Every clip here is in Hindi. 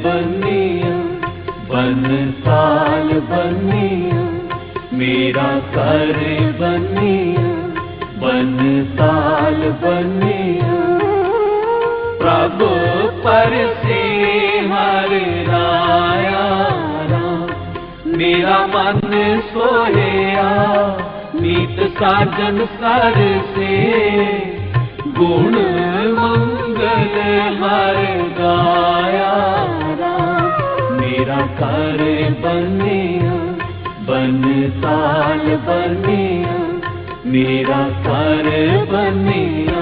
बनिया बन साल बनिया मेरा कर बनिया बन साल बनिया प्रभु परसे हर राया मेरा मन सोया नीत साजन सर से गुण मंगल हर गाया मेरा कर बनिया बन साल बनिया मेरा कर बनिया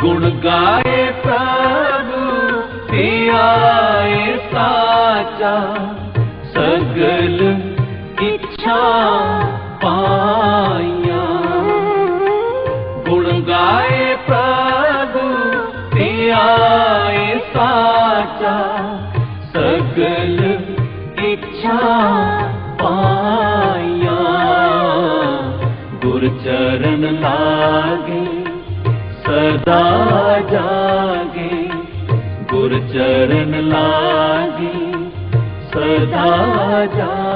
गुण गाए प्रभु ते आए साचा सगल इच्छा पाया गुण गाए प्रभु ते आए साचा सगल इच्छा पाया गुर चरण लागे सदा जागे गुर चरण लागे सदा जागे